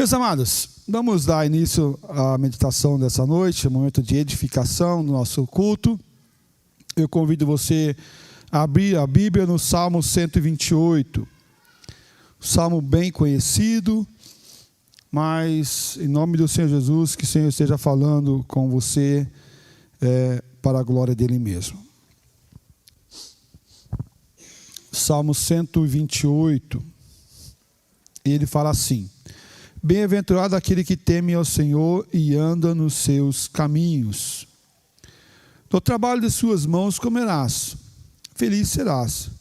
Meus amados, vamos dar início à meditação dessa noite, um momento de edificação do nosso culto. Eu convido você a abrir a Bíblia no Salmo 128, salmo bem conhecido, mas em nome do Senhor Jesus, que o Senhor esteja falando com você para a glória dele mesmo. Salmo 128, ele fala assim: bem-aventurado aquele que teme ao Senhor e anda nos seus caminhos. Do trabalho de suas mãos comerás, feliz serás,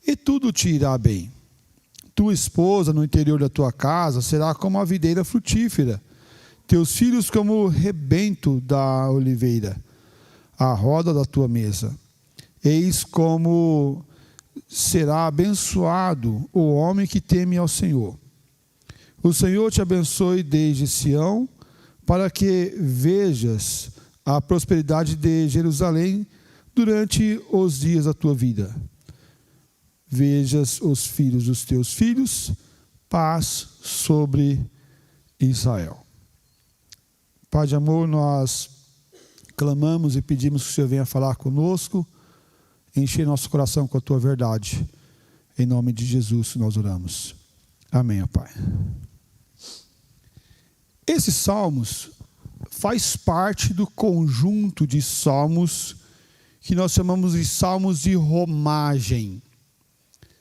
e tudo te irá bem. Tua esposa no interior da tua casa será como a videira frutífera, teus filhos como o rebento da oliveira, a roda da tua mesa. Eis como será abençoado o homem que teme ao Senhor. O Senhor te abençoe desde Sião, para que vejas a prosperidade de Jerusalém durante os dias da tua vida. Vejas os filhos dos teus filhos, paz sobre Israel. Pai de amor, nós clamamos e pedimos que o Senhor venha falar conosco, encher nosso coração com a tua verdade. Em nome de Jesus nós oramos. Amém, ó Pai. Esses salmos faz parte do conjunto de salmos que nós chamamos de salmos de romagem.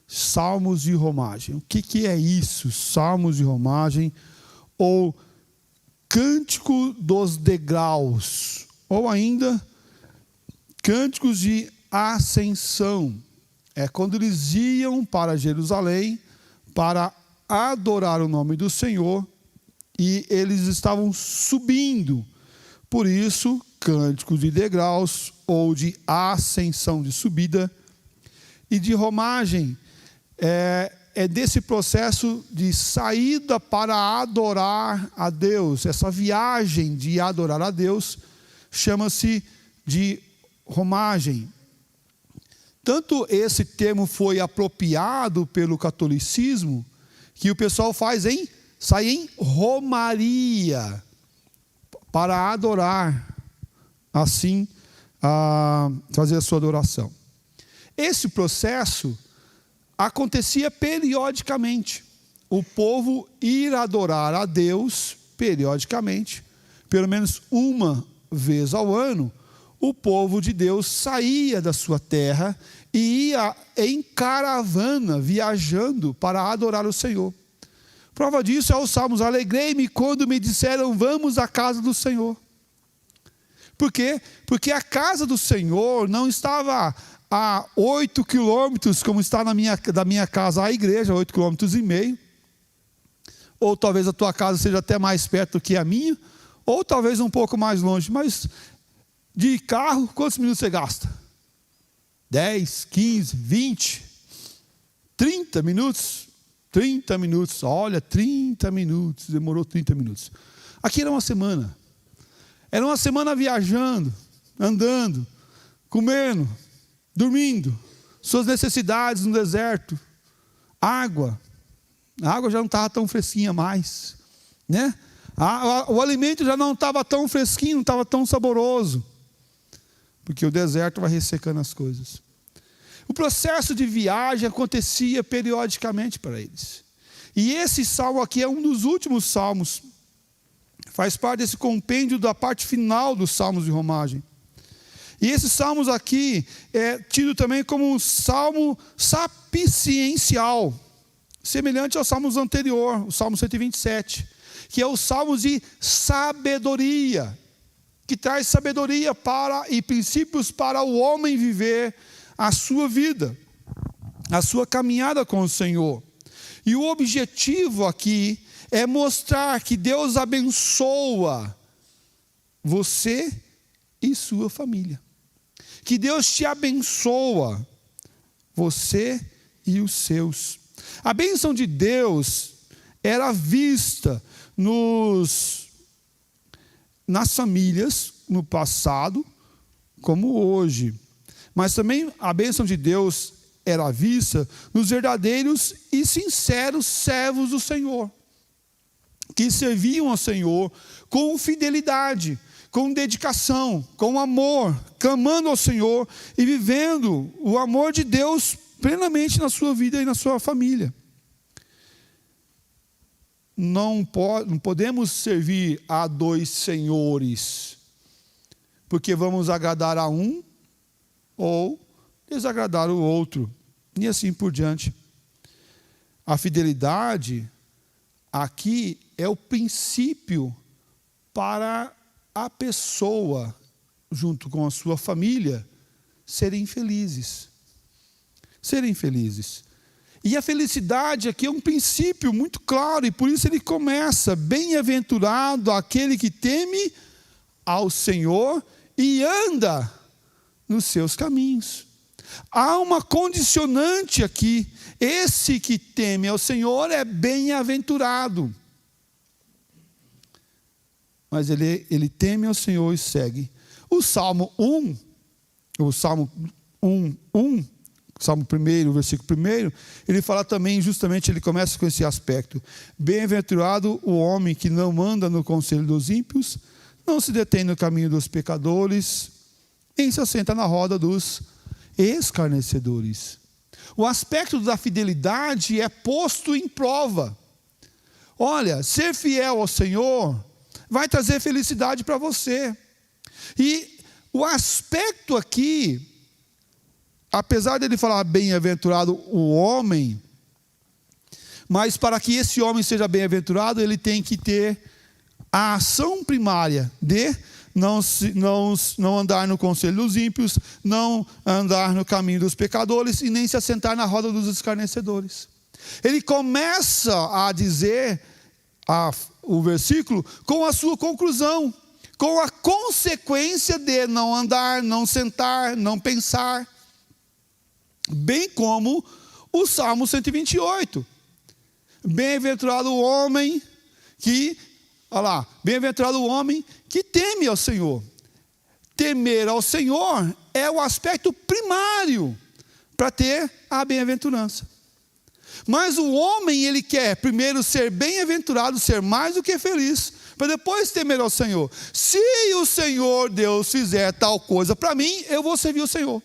Salmos de romagem. O que é isso? Salmos de romagem ou cântico dos degraus, ou ainda cânticos de ascensão. É quando eles iam para Jerusalém para adorar o nome do Senhor e eles estavam subindo. Por isso, cânticos de degraus ou de ascensão, de subida. E de romagem é desse processo de saída para adorar a Deus. Essa viagem de adorar a Deus chama-se de romagem. Tanto esse termo foi apropriado pelo catolicismo que o pessoal sai em romaria para adorar, assim, fazer a sua adoração. Esse processo acontecia periodicamente. O povo ir adorar a Deus periodicamente, pelo menos uma vez ao ano, o povo de Deus saía da sua terra e ia em caravana, viajando para adorar o Senhor. Prova disso é os Salmos: alegrei-me quando me disseram, vamos à casa do Senhor. Por quê? Porque a casa do Senhor não estava a 8 quilômetros, como está da minha casa à igreja, 8,5 quilômetros. Ou talvez a tua casa seja até mais perto do que a minha, ou talvez um pouco mais longe. Mas de carro, quantos minutos você gasta? 10, 15, 20, 30 minutos? 30 minutos, olha, 30 minutos, demorou 30 minutos. Aqui era uma semana. Era uma semana viajando, andando, comendo, dormindo, suas necessidades no deserto, água. A água já não estava tão fresquinha mais, né? O alimento já não estava tão fresquinho, não estava tão saboroso, porque o deserto vai ressecando as coisas. O processo de viagem acontecia periodicamente para eles. E esse salmo aqui é um dos últimos salmos. Faz parte desse compêndio da parte final dos salmos de romagem. E esses salmos aqui é tido também como um salmo sapiencial, semelhante aos salmos anterior, o salmo 127, que é o salmo de sabedoria, que traz sabedoria e princípios para o homem viver a sua vida, a sua caminhada com o Senhor. E o objetivo aqui é mostrar que Deus abençoa você e sua família. Que Deus te abençoa, você e os seus. A bênção de Deus era vista nas famílias, no passado, como hoje. Mas também a bênção de Deus era vista nos verdadeiros e sinceros servos do Senhor. que serviam ao Senhor com fidelidade, com dedicação, com amor, clamando ao Senhor e vivendo o amor de Deus plenamente na sua vida e na sua família. Não podemos servir a dois senhores, porque vamos agradar a um ou desagradar o outro, e assim por diante. A fidelidade aqui é o princípio para a pessoa, junto com a sua família, serem felizes. Serem felizes. E a felicidade aqui é um princípio muito claro, e por isso ele começa: bem-aventurado aquele que teme ao Senhor e anda nos seus caminhos. Há uma condicionante aqui: esse que teme ao Senhor é bem-aventurado. Mas ele teme ao Senhor e segue. O Salmo 1, Salmo 1, versículo 1, ele fala também, justamente, ele começa com esse aspecto: bem-aventurado o homem que não anda no conselho dos ímpios, não se detém no caminho dos pecadores, nem se assenta na roda dos escarnecedores. O aspecto da fidelidade é posto em prova. Olha, ser fiel ao Senhor vai trazer felicidade para você. E o aspecto aqui, apesar dele falar bem-aventurado o homem, mas para que esse homem seja bem-aventurado, ele tem que ter a ação primária de não andar no conselho dos ímpios, não andar no caminho dos pecadores e nem se assentar na roda dos escarnecedores. Ele começa a dizer o versículo com a sua conclusão, com a consequência de não andar, não sentar, não pensar, bem como o Salmo 128. Bem-aventurado o homem que, bem-aventurado o homem que teme ao Senhor. Temer ao Senhor é o aspecto primário para ter a bem-aventurança. Mas o homem, ele quer primeiro ser bem-aventurado, ser mais do que feliz, para depois temer ao Senhor. Se o Senhor Deus fizer tal coisa para mim, eu vou servir o Senhor.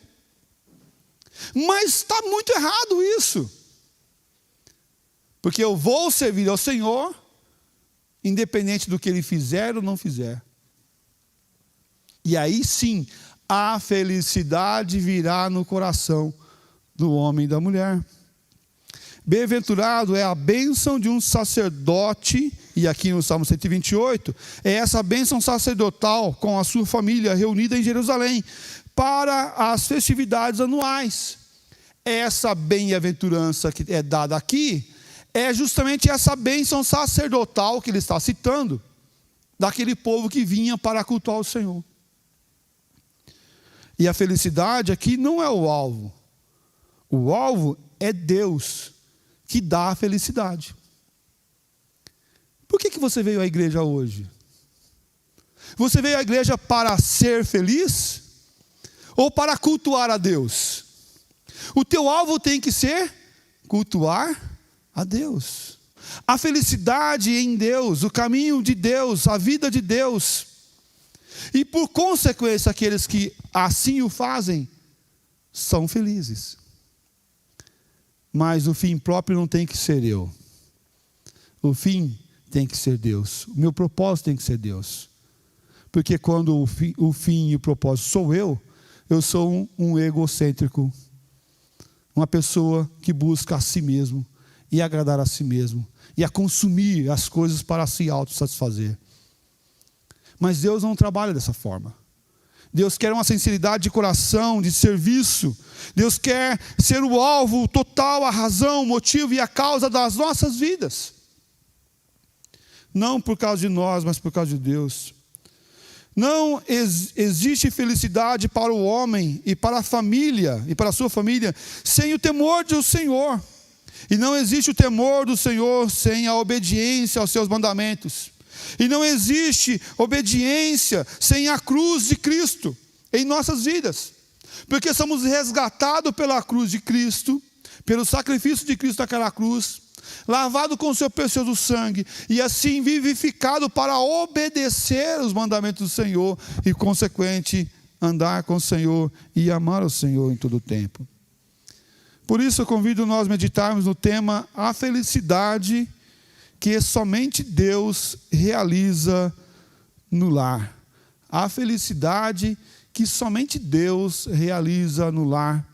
Mas está muito errado isso. Porque eu vou servir ao Senhor, independente do que Ele fizer ou não fizer. E aí sim, a felicidade virá no coração do homem e da mulher. Bem-aventurado é a bênção de um sacerdote, e aqui no Salmo 128, é essa bênção sacerdotal com a sua família reunida em Jerusalém, para as festividades anuais. Essa bem-aventurança que é dada aqui, é justamente essa bênção sacerdotal que ele está citando, daquele povo que vinha para cultuar o Senhor. E a felicidade aqui não é o alvo. O alvo é Deus, que dá a felicidade. Por que você veio à igreja hoje? Você veio à igreja para ser feliz? Ou para cultuar a Deus? O teu alvo tem que ser cultuar a Deus. A felicidade em Deus, o caminho de Deus, a vida de Deus. E por consequência, aqueles que assim o fazem, são felizes. Mas o fim próprio não tem que ser eu. O fim tem que ser Deus. O meu propósito tem que ser Deus. Porque quando o fim e o propósito sou eu sou um egocêntrico. Uma pessoa que busca a si mesmo e agradar a si mesmo. E a consumir as coisas para se autossatisfazer. Mas Deus não trabalha dessa forma. Deus quer uma sinceridade de coração, de serviço. Deus quer ser o alvo total, a razão, o motivo e a causa das nossas vidas. Não por causa de nós, mas por causa de Deus. Não existe felicidade para o homem e para a família, e para a sua família, sem o temor do Senhor. E não existe o temor do Senhor sem a obediência aos seus mandamentos. E não existe obediência sem a cruz de Cristo em nossas vidas. Porque somos resgatados pela cruz de Cristo, pelo sacrifício de Cristo naquela cruz. lavado com o seu precioso sangue, e assim vivificado para obedecer os mandamentos do Senhor, e consequente, andar com o Senhor e amar o Senhor em todo o tempo. Por isso eu convido nós a meditarmos no tema a felicidade que somente Deus realiza no lar. A felicidade que somente Deus realiza no lar.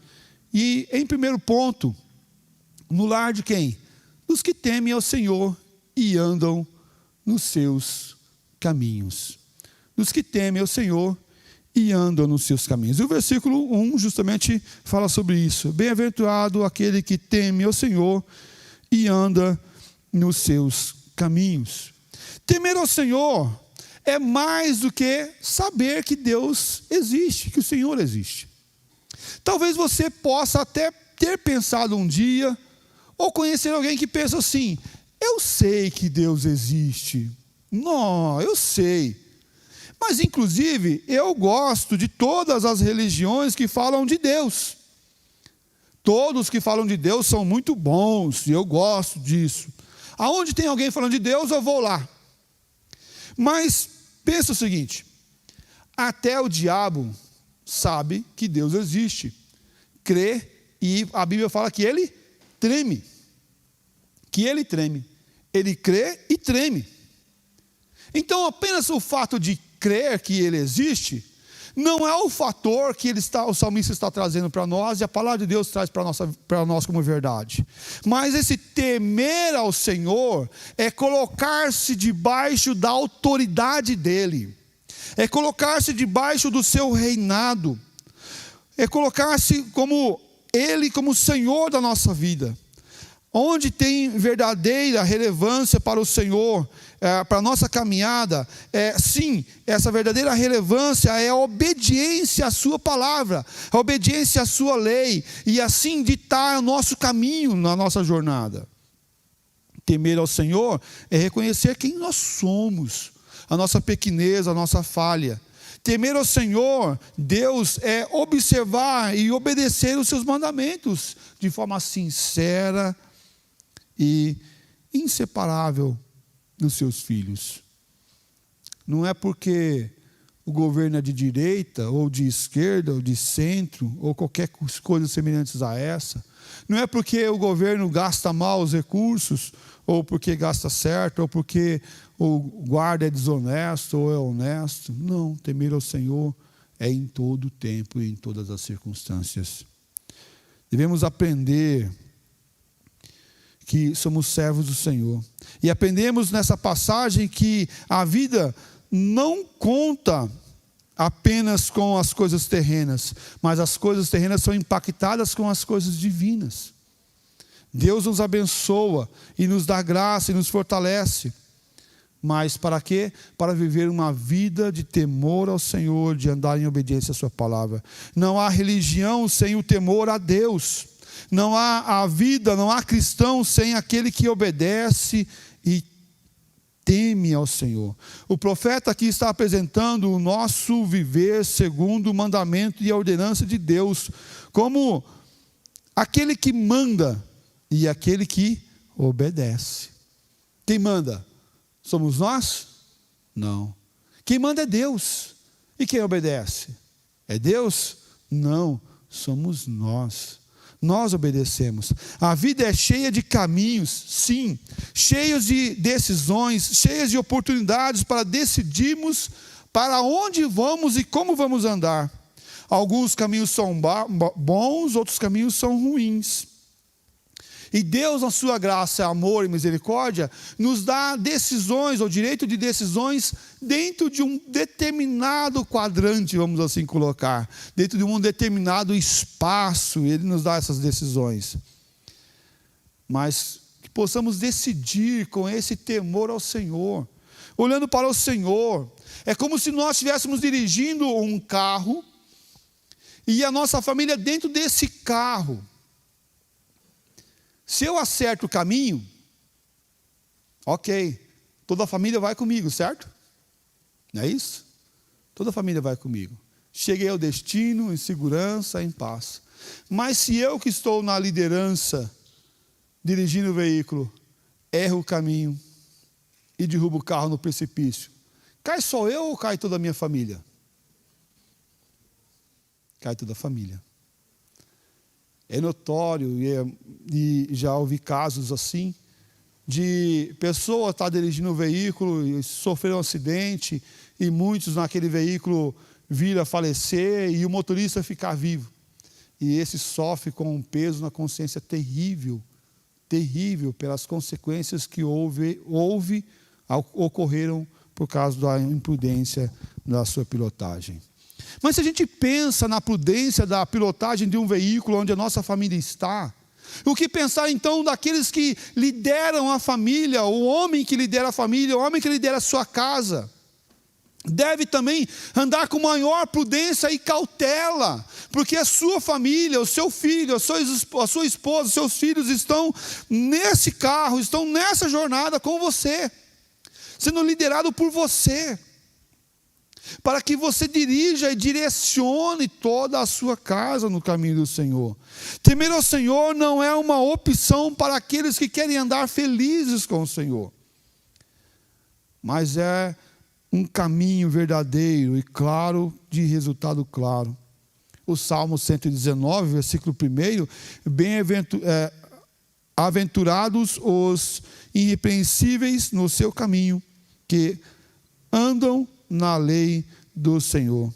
E em primeiro ponto, no lar de quem? Dos que temem ao Senhor e andam nos seus caminhos. Dos que temem ao Senhor e andam nos seus caminhos. E o versículo 1 justamente fala sobre isso. Bem-aventurado aquele que teme ao Senhor e anda nos seus caminhos. Temer ao Senhor é mais do que saber que Deus existe, que o Senhor existe. Talvez você possa até ter pensado um dia, ou conhecer alguém que pensa assim: eu sei que Deus existe. Não, eu sei. Mas, inclusive, eu gosto de todas as religiões que falam de Deus. Todos que falam de Deus são muito bons, e eu gosto disso. Aonde tem alguém falando de Deus, eu vou lá. Mas, pensa o seguinte: até o diabo sabe que Deus existe, crê, e a Bíblia fala que ele treme. Que ele treme. Ele crê e treme. Então, apenas o fato de crer que ele existe, não é o fator que o salmista está trazendo para nós, e a palavra de Deus traz para nós como verdade. Mas esse temer ao Senhor é colocar-se debaixo da autoridade dele, é colocar-se debaixo do seu reinado, é colocar-se como ele, como Senhor da nossa vida. Onde tem verdadeira relevância para o Senhor, para a nossa caminhada, sim, essa verdadeira relevância é a obediência à sua palavra, a obediência à sua lei, e assim ditar o nosso caminho na nossa jornada. Temer ao Senhor é reconhecer quem nós somos, a nossa pequenez, a nossa falha. Temer ao Senhor, Deus, é observar e obedecer os seus mandamentos de forma sincera e inseparável dos seus filhos. Não é porque o governo é de direita, ou de esquerda, ou de centro, ou qualquer coisa semelhantes a essa. Não é porque o governo gasta mal os recursos, ou porque gasta certo, ou porque o guarda é desonesto, ou é honesto. Não, temer ao Senhor é em todo o tempo e em todas as circunstâncias. Devemos aprender que somos servos do Senhor. E aprendemos nessa passagem que a vida não conta apenas com as coisas terrenas, mas as coisas terrenas são impactadas com as coisas divinas. Deus nos abençoa e nos dá graça e nos fortalece. Mas para quê? Para viver uma vida de temor ao Senhor, de andar em obediência à sua palavra. Não há religião sem o temor a Deus. Não há a vida, não há cristão sem aquele que obedece e teme ao Senhor. O profeta aqui está apresentando o nosso viver segundo o mandamento e a ordenança de Deus, como aquele que manda e aquele que obedece. Quem manda? Somos nós? Não. Quem manda é Deus. E quem obedece? É Deus? Não, somos nós. Nós obedecemos. A vida é cheia de caminhos, sim, cheios de decisões, cheias de oportunidades para decidirmos para onde vamos e como vamos andar. Alguns caminhos são bons, outros caminhos são ruins. E Deus, na sua graça, amor e misericórdia, nos dá decisões, ou direito de decisões, dentro de um determinado quadrante, vamos assim colocar, dentro de um determinado espaço, Ele nos dá essas decisões. Mas que possamos decidir com esse temor ao Senhor, olhando para o Senhor. É como se nós estivéssemos dirigindo um carro, e a nossa família dentro desse carro. Se eu acerto o caminho, ok, toda a família vai comigo, certo? Não é isso? Toda a família vai comigo. Cheguei ao destino em segurança, em paz. Mas se eu que estou na liderança, dirigindo o veículo, erra o caminho e derruba o carro no precipício, cai só eu ou cai toda a minha família? Cai toda a família. É notório, e já ouvi casos assim, de pessoa estar dirigindo um veículo e sofrer um acidente, e muitos naquele veículo vir a falecer e o motorista ficar vivo. E esse sofre com um peso na consciência terrível, terrível, pelas consequências que ocorreram por causa da imprudência da sua pilotagem. Mas se a gente pensa na prudência da pilotagem de um veículo onde a nossa família está, o que pensar então daqueles que lideram a família, o homem que lidera a família, o homem que lidera a sua casa? Deve também andar com maior prudência e cautela, porque a sua família, o seu filho, a sua esposa, seus filhos estão nesse carro, estão nessa jornada com você, sendo liderado por você, para que você dirija e direcione toda a sua casa no caminho do Senhor. Temer ao Senhor não é uma opção para aqueles que querem andar felizes com o Senhor, mas é um caminho verdadeiro e claro, de resultado claro. O Salmo 119, versículo 1, aventurados os irrepreensíveis no seu caminho, que andam na lei do Senhor.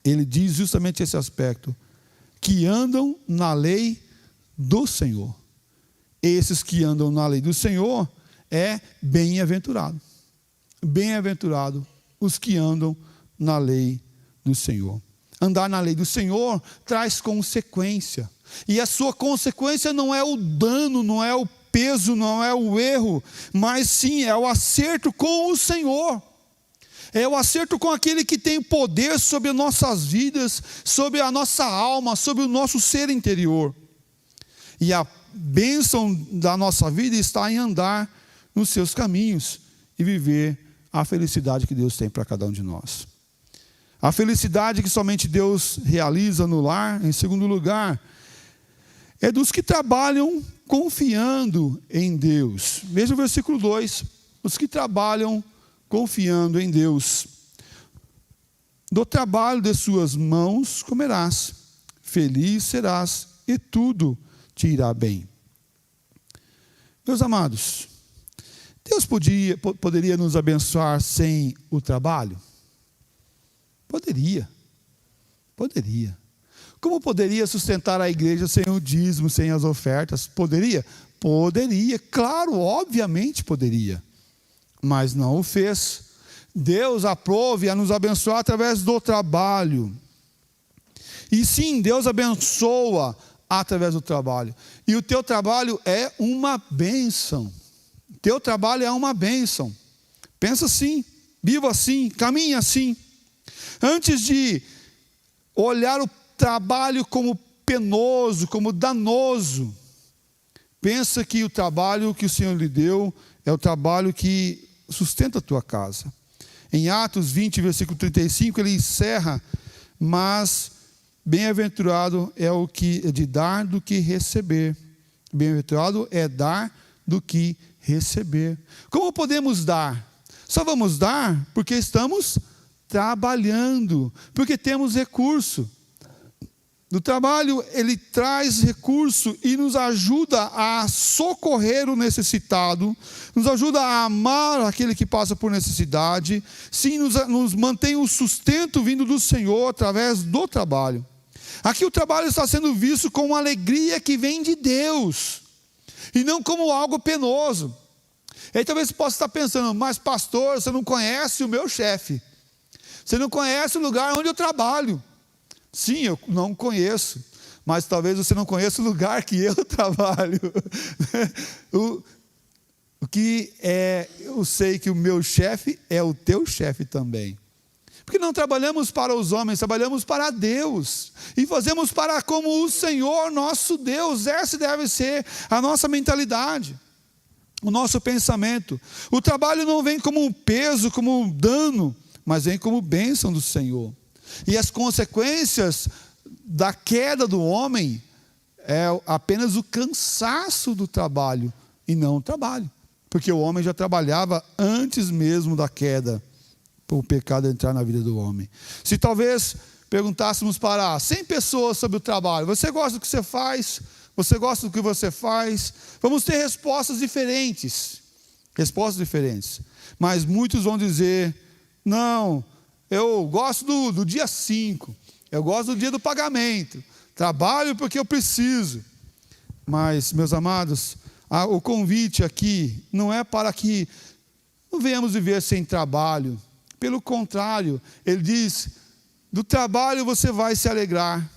Ele diz justamente esse aspecto, que andam na lei do Senhor. Esses que andam na lei do Senhor é bem-aventurado. Bem-aventurado os que andam na lei do Senhor. Andar na lei do Senhor traz consequência. E a sua consequência não é o dano, não é o peso, não é o erro, mas sim é o acerto com o Senhor. É o acerto com aquele que tem poder sobre as nossas vidas, sobre a nossa alma, sobre o nosso ser interior. E a bênção da nossa vida está em andar nos seus caminhos e viver a felicidade que Deus tem para cada um de nós. A felicidade que somente Deus realiza no lar, em segundo lugar, é dos que trabalham confiando em Deus. Veja o versículo 2. Os que trabalham confiando em Deus. Do trabalho de suas mãos comerás, feliz serás e tudo te irá bem. Meus amados, Deus poderia nos abençoar sem o trabalho? Poderia. Como poderia sustentar a igreja sem o dízimo, sem as ofertas? Poderia? Poderia, claro, obviamente poderia. Mas não o fez. Deus aprove a nos abençoar através do trabalho. E sim, Deus abençoa através do trabalho. E o teu trabalho é uma bênção. Teu trabalho é uma bênção. Pensa assim, viva assim, caminha assim. Antes de olhar o trabalho como penoso, como danoso, pensa que o trabalho que o Senhor lhe deu é o trabalho que sustenta a tua casa. Em Atos 20, versículo 35, ele encerra, mas bem-aventurado é o que é de dar do que receber. Bem-aventurado é dar do que receber. Como podemos dar? Só vamos dar porque estamos trabalhando, porque temos recurso. Do trabalho, ele traz recurso e nos ajuda a socorrer o necessitado, nos ajuda a amar aquele que passa por necessidade, sim, nos mantém o sustento vindo do Senhor através do trabalho. Aqui o trabalho está sendo visto com uma alegria que vem de Deus, e não como algo penoso. Aí talvez você possa estar pensando, mas pastor, você não conhece o meu chefe, você não conhece o lugar onde eu trabalho. Sim, eu não conheço, mas talvez você não conheça o lugar que eu trabalho. O que é, eu sei que o meu chefe é o teu chefe também. Porque não trabalhamos para os homens, trabalhamos para Deus. E fazemos para como o Senhor, nosso Deus. Essa deve ser a nossa mentalidade, o nosso pensamento. O trabalho não vem como um peso, como um dano, mas vem como bênção do Senhor. E as consequências da queda do homem é apenas o cansaço do trabalho, e e não o trabalho. Porque o homem já trabalhava antes mesmo da queda, para o pecado entrar na vida do homem. Se talvez perguntássemos para 100 pessoas sobre o trabalho, você gosta do que você faz? Você gosta do que você faz? Vamos ter respostas diferentes. Respostas diferentes. Mas muitos vão dizer, não, eu gosto do dia 5, eu gosto do dia do pagamento, trabalho porque eu preciso. Mas, meus amados, o convite aqui não é para que não venhamos viver sem trabalho. Pelo contrário, ele diz, do trabalho você vai se alegrar,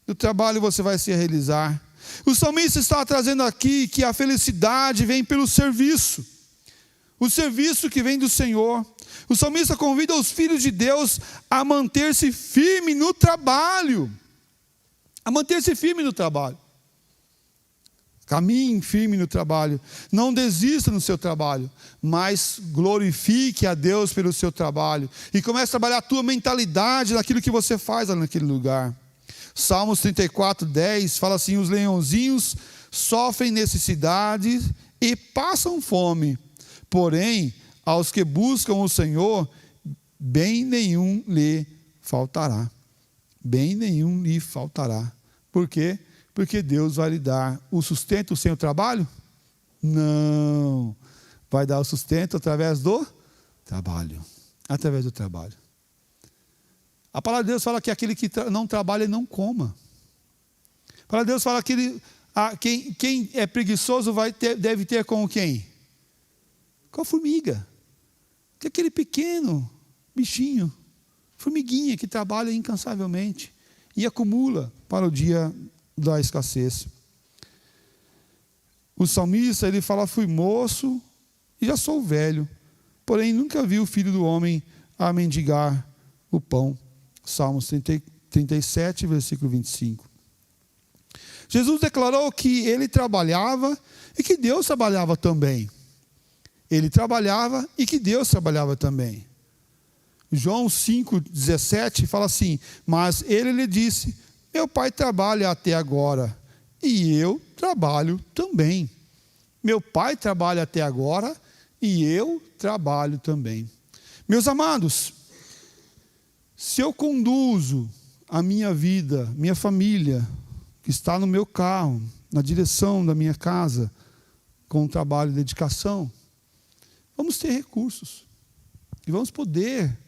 do trabalho você vai se realizar. O salmista está trazendo aqui que a felicidade vem pelo serviço, o serviço que vem do Senhor. O salmista convida os filhos de Deus a manter-se firme no trabalho, a manter-se firme no trabalho. Caminhe firme no trabalho, não desista no seu trabalho, mas glorifique a Deus pelo seu trabalho e comece a trabalhar a tua mentalidade naquilo que você faz lá naquele lugar. Salmos 34:10 fala assim, os leãozinhos sofrem necessidade e passam fome, porém aos que buscam o Senhor, bem nenhum lhe faltará. Bem nenhum lhe faltará. Por quê? Porque Deus vai lhe dar o sustento sem o trabalho? Não. Vai dar o sustento através do trabalho. Através do trabalho. A palavra de Deus fala que aquele que não trabalha, não coma. A palavra de Deus fala que quem é preguiçoso deve ter com quem? Com a formiga. Que é aquele pequeno bichinho, formiguinha que trabalha incansavelmente e acumula para o dia da escassez. O salmista, ele fala, fui moço e já sou velho, porém nunca vi o filho do homem a mendigar o pão. Salmos 37, versículo 25. Jesus declarou que ele trabalhava e que Deus trabalhava também. Ele trabalhava e que Deus trabalhava também. João 5,17 fala assim, mas ele lhe disse, meu pai trabalha até agora e eu trabalho também. Meu pai trabalha até agora e eu trabalho também. Meus amados, se eu conduzo a minha vida, minha família, que está no meu carro, na direção da minha casa, com trabalho e dedicação, vamos ter recursos e vamos poder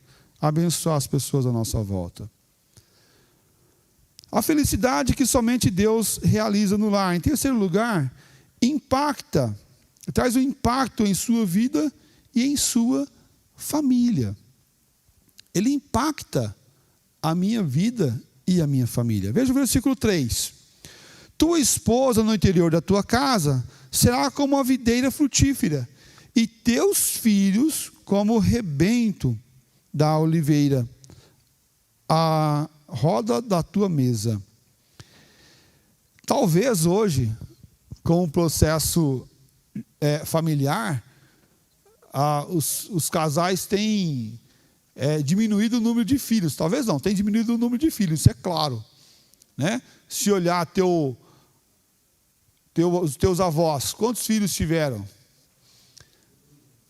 abençoar as pessoas à nossa volta. A felicidade que somente Deus realiza no lar. Em terceiro lugar, traz um impacto em sua vida e em sua família. Ele impacta a minha vida e a minha família. Veja o versículo 3. Tua esposa no interior da tua casa será como a videira frutífera, e teus filhos como o rebento da oliveira, a roda da tua mesa. Talvez hoje, com o processo familiar, os casais têm diminuído o número de filhos. Talvez não, tem diminuído o número de filhos, isso é claro, né? Se olhar os teus avós, quantos filhos tiveram?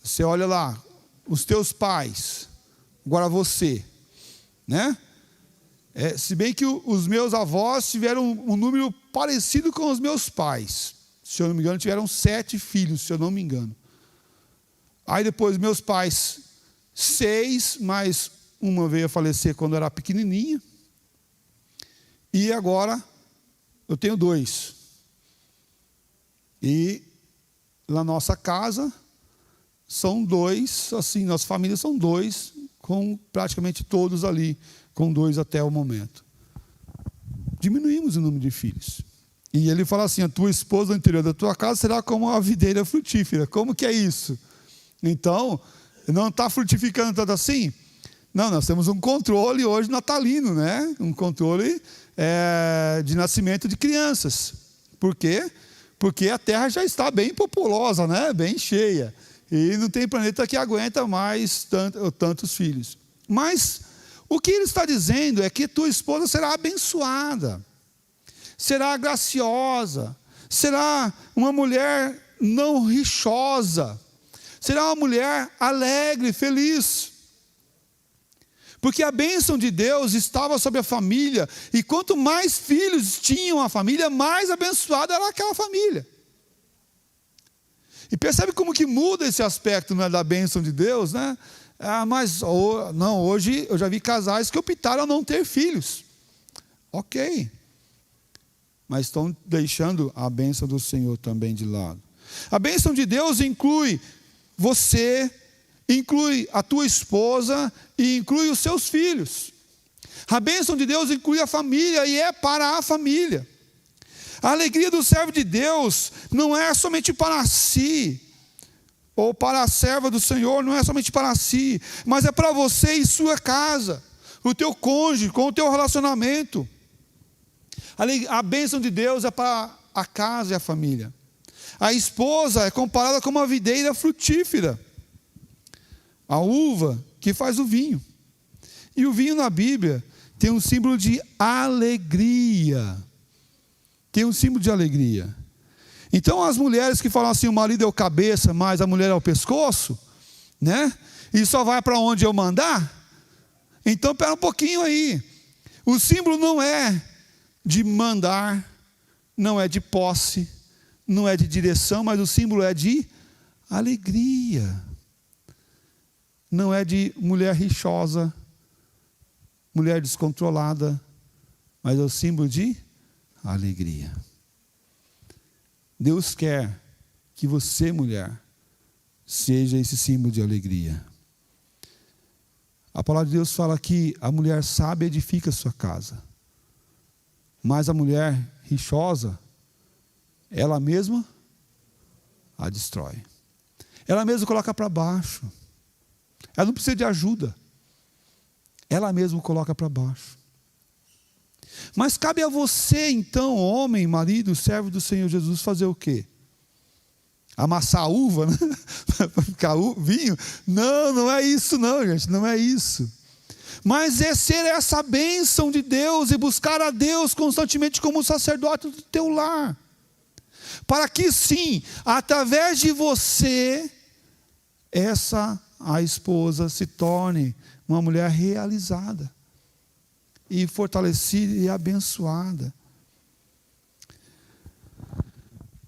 Você olha lá, os teus pais, agora você, né? Se bem que os meus avós tiveram um número parecido com os meus pais. Se eu não me engano, tiveram 7 filhos, se eu não me engano. Aí depois meus pais, 6, mas uma veio a falecer quando eu era pequenininha. E agora eu tenho 2. E na nossa casa são 2, assim, nossa família são 2, com praticamente todos ali, com 2 até o momento. Diminuímos o número de filhos. E ele fala assim, a tua esposa no interior da tua casa será como uma videira frutífera. Como que é isso? Então, não está frutificando tanto assim? Não, nós temos um controle hoje natalino, né? Um controle de nascimento de crianças. Por quê? Porque a Terra já está bem populosa, né? Bem cheia. E não tem planeta que aguenta mais tantos filhos. Mas o que ele está dizendo é que tua esposa será abençoada, será graciosa, será uma mulher não rixosa, será uma mulher alegre, feliz. Porque a bênção de Deus estava sobre a família, e quanto mais filhos tinham a família, mais abençoada era aquela família. E percebe como que muda esse aspecto, né, da bênção de Deus, né? Hoje eu já vi casais que optaram a não ter filhos. Ok. Mas estão deixando a bênção do Senhor também de lado. A bênção de Deus inclui você, inclui a tua esposa e inclui os seus filhos. A bênção de Deus inclui a família e é para a família. A alegria do servo de Deus não é somente para si, ou para a serva do Senhor, não é somente para si, mas é para você e sua casa, o teu cônjuge, com o teu relacionamento. A bênção de Deus é para a casa e a família. A esposa é comparada com uma videira frutífera, a uva que faz o vinho. E o vinho na Bíblia tem um símbolo de alegria. Tem um símbolo de alegria. Então as mulheres que falam assim, o marido é o cabeça, mas a mulher é o pescoço, né? E só vai para onde eu mandar. Então espera um pouquinho aí. O símbolo não é de mandar, não é de posse, não é de direção, mas o símbolo é de alegria. Não é de mulher rixosa, mulher descontrolada, mas é o símbolo de alegria. Deus quer que você, mulher, seja esse símbolo de alegria. A palavra de Deus fala que a mulher sábia edifica a sua casa, mas a mulher rixosa, ela mesma a destrói. Ela mesma coloca para baixo. Ela não precisa de ajuda. Ela mesma coloca para baixo. Mas cabe a você, então, homem, marido, servo do Senhor Jesus, fazer o quê? Amassar a uva, né? Para ficar vinho? Não, não é isso não, gente, não é isso. Mas é ser essa bênção de Deus e buscar a Deus constantemente como sacerdote do teu lar. Para que sim, através de você, a esposa se torne uma mulher realizada e fortalecida e abençoada.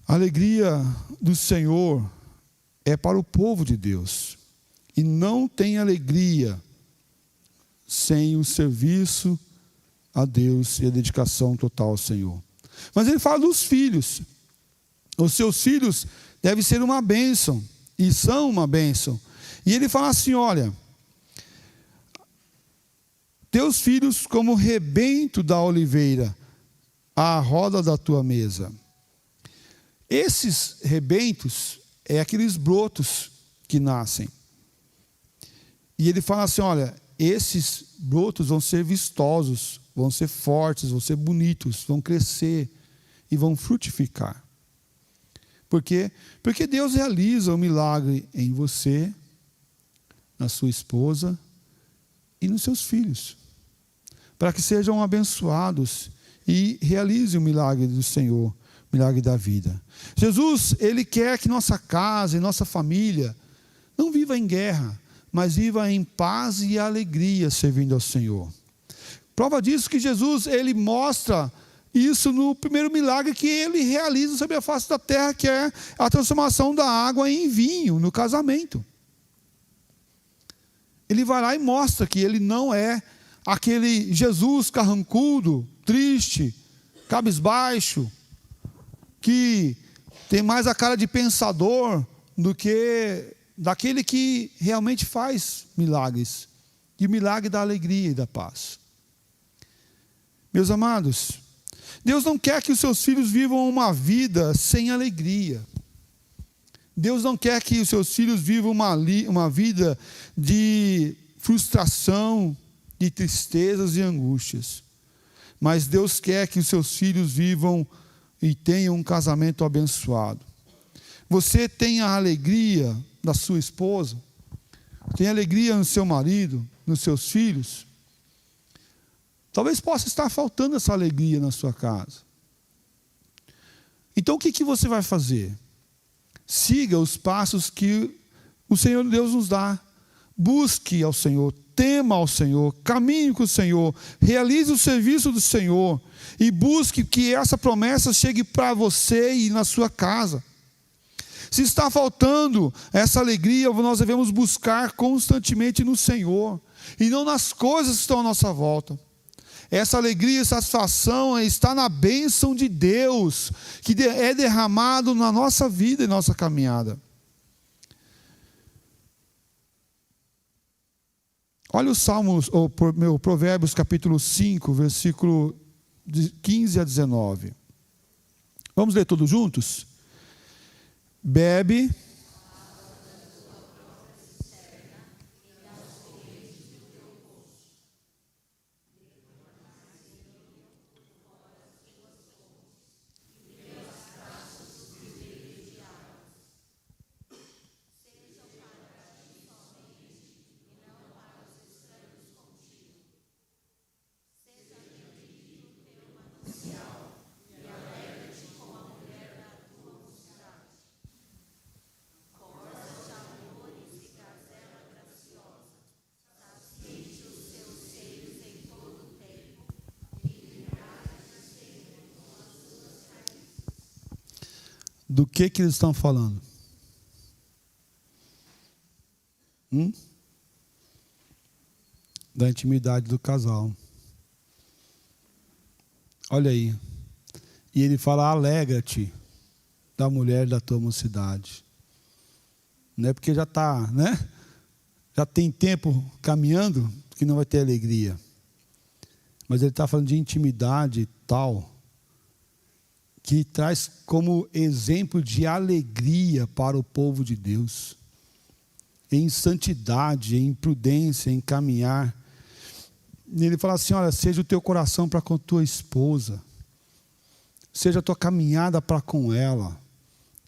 A alegria do Senhor é para o povo de Deus. E não tem alegria sem o serviço a Deus e a dedicação total ao Senhor. Mas ele fala dos filhos. Os seus filhos devem ser uma bênção, e são uma bênção. E ele fala assim, olha, teus filhos como rebento da oliveira, à roda da tua mesa. Esses rebentos é aqueles brotos que nascem. E ele fala assim, olha, esses brotos vão ser vistosos, vão ser fortes, vão ser bonitos, vão crescer e vão frutificar. Por quê? Porque Deus realiza um milagre em você, na sua esposa e nos seus filhos, para que sejam abençoados e realizem o milagre do Senhor, o milagre da vida. Jesus, Ele quer que nossa casa e nossa família não viva em guerra, mas viva em paz e alegria servindo ao Senhor. Prova disso que Jesus, Ele mostra isso no primeiro milagre que Ele realiza sobre a face da terra, que é a transformação da água em vinho, no casamento. Ele vai lá e mostra que Ele não é aquele Jesus carrancudo, triste, cabisbaixo, que tem mais a cara de pensador do que daquele que realmente faz milagres, e o milagre da alegria e da paz. Meus amados, Deus não quer que os seus filhos vivam uma vida sem alegria. Deus não quer que os seus filhos vivam uma vida de frustração, de tristezas e angústias. Mas Deus quer que os seus filhos vivam e tenham um casamento abençoado. Você tem a alegria da sua esposa? Tem alegria no seu marido, nos seus filhos? Talvez possa estar faltando essa alegria na sua casa. Então o que você vai fazer? Siga os passos que o Senhor Deus nos dá. Busque ao Senhor, tema ao Senhor, caminhe com o Senhor, realize o serviço do Senhor e busque que essa promessa chegue para você e na sua casa. Se está faltando essa alegria, nós devemos buscar constantemente no Senhor e não nas coisas que estão à nossa volta. Essa alegria e satisfação está na bênção de Deus, que é derramado na nossa vida e nossa caminhada. Olha os Salmos, ou Provérbios capítulo 5, versículo 15 a 19. Vamos ler todos juntos? Bebe do que eles estão falando? Da intimidade do casal. Olha aí. E ele fala: alegra-te da mulher da tua mocidade. Não é porque já está, né? Já tem tempo caminhando que não vai ter alegria. Mas ele está falando de intimidade tal, que traz como exemplo de alegria para o povo de Deus, em santidade, em prudência, em caminhar. E ele fala assim: olha, seja o teu coração para com tua esposa, seja a tua caminhada para com ela,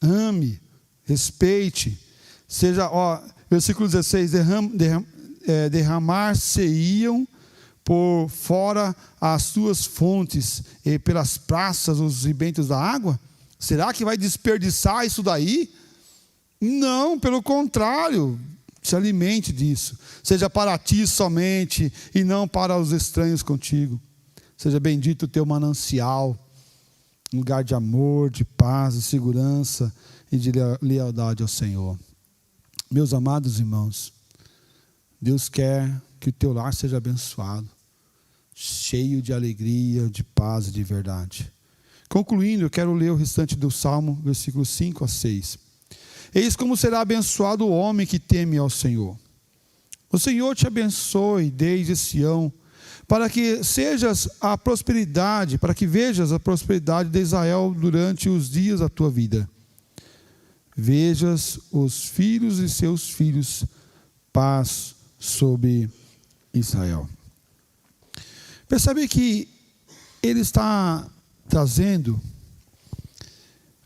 ame, respeite, seja, versículo 16, derramar-se-iam por fora as tuas fontes e pelas praças os ribentos da água? Será que vai desperdiçar isso daí? Não, pelo contrário, se alimente disso. Seja para ti somente e não para os estranhos contigo. Seja bendito o teu manancial, lugar de amor, de paz, de segurança e de lealdade ao Senhor. Meus amados irmãos, Deus quer que o teu lar seja abençoado, cheio de alegria, de paz e de verdade. Concluindo, eu quero ler o restante do Salmo, versículos 5 a 6. Eis como será abençoado o homem que teme ao Senhor. O Senhor te abençoe desde Sião, para que sejas a prosperidade, para que vejas a prosperidade de Israel durante os dias da tua vida. Vejas os filhos e seus filhos, paz sobre Israel. Percebe que ele está trazendo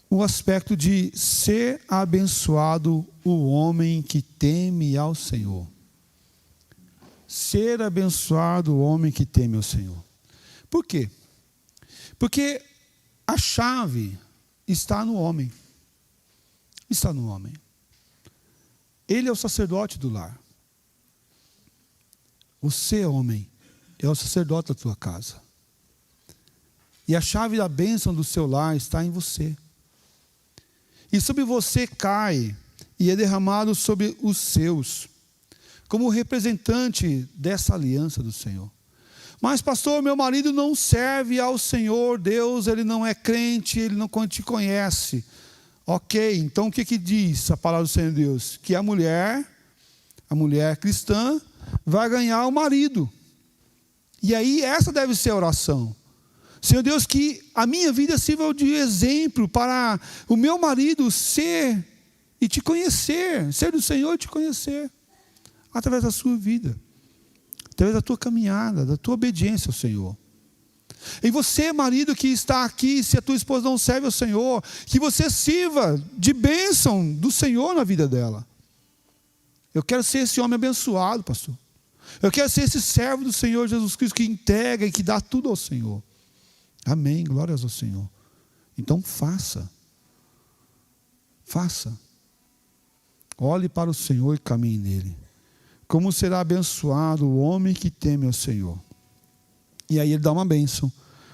o aspecto de ser abençoado o homem que teme ao Senhor. Ser abençoado o homem que teme ao Senhor. Por quê? Porque a chave está no homem. Está no homem. Ele é o sacerdote do lar. Você, homem, é o sacerdote da tua casa. E a chave da bênção do seu lar está em você. E sobre você cai e é derramado sobre os seus, como representante dessa aliança do Senhor. Mas, pastor, meu marido não serve ao Senhor Deus, ele não é crente, ele não te conhece. Ok, então o que diz a palavra do Senhor Deus? Que a mulher cristã, vai ganhar o marido. E aí essa deve ser a oração. Senhor Deus, que a minha vida sirva de exemplo para o meu marido ser e te conhecer, ser do Senhor e te conhecer, através da sua vida, através da tua caminhada, da tua obediência ao Senhor. E você, marido que está aqui, se a tua esposa não serve ao Senhor, que você sirva de bênção do Senhor na vida dela. Eu quero ser esse homem abençoado, pastor. Eu quero ser esse servo do Senhor Jesus Cristo que entrega e que dá tudo ao Senhor. Amém, glórias ao Senhor. Então faça. Faça. Olhe para o Senhor e caminhe nele. Como será abençoado o homem que teme ao Senhor. E aí ele dá uma bênção.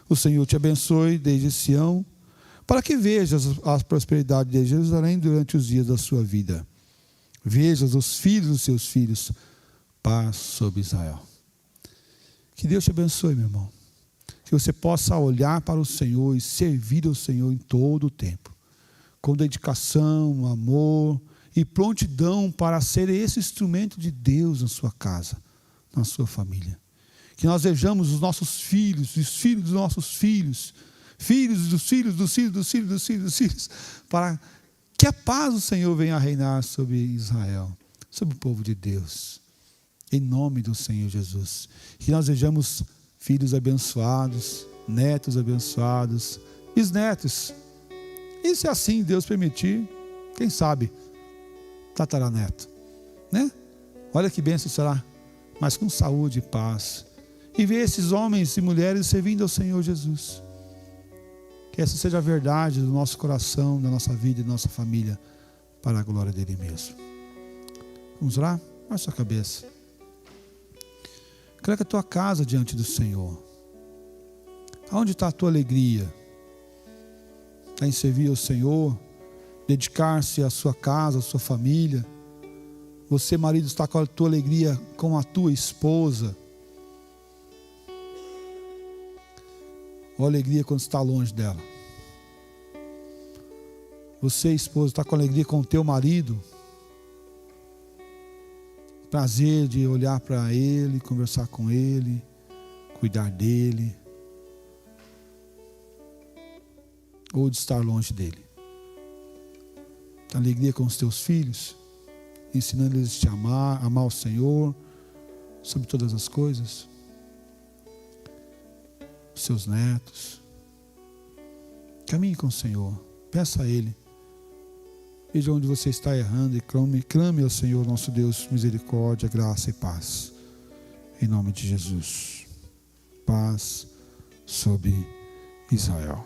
O Senhor te abençoe desde Sião, para que vejas a prosperidade de Jerusalém durante os dias da sua vida. Vejas os filhos dos seus filhos, paz sobre Israel. Que Deus te abençoe, meu irmão. Que você possa olhar para o Senhor e servir ao Senhor em todo o tempo. Com dedicação, amor e prontidão para ser esse instrumento de Deus na sua casa, na sua família. Que nós vejamos os nossos filhos, os filhos dos nossos filhos, filhos dos filhos, dos filhos, dos filhos, dos filhos, dos filhos, para que a paz do Senhor venha a reinar sobre Israel, sobre o povo de Deus. Em nome do Senhor Jesus. Que nós vejamos filhos abençoados, netos abençoados, bisnetos. E se assim Deus permitir, quem sabe, tataraneto, né? Olha que bênção será, mas com saúde e paz. E ver esses homens e mulheres servindo ao Senhor Jesus. Que essa seja a verdade do nosso coração, da nossa vida e da nossa família, para a glória dele mesmo. Vamos lá? Baixa sua cabeça. Coloca a tua casa diante do Senhor. Aonde está a tua alegria? Está em servir ao Senhor, dedicar-se à sua casa, à sua família. Você, marido, está com a tua alegria com a tua esposa. Ou alegria quando está longe dela. Você, esposa, está com alegria com o teu marido. Prazer de olhar para ele, conversar com ele, cuidar dele. Ou de estar longe dele. Alegria com os teus filhos, ensinando eles a te amar, amar o Senhor, sobre todas as coisas. Os seus netos. Caminhe com o Senhor, peça a Ele. Veja onde você está errando e clame ao Senhor nosso Deus misericórdia, graça e paz. Em nome de Jesus. Paz sobre Israel.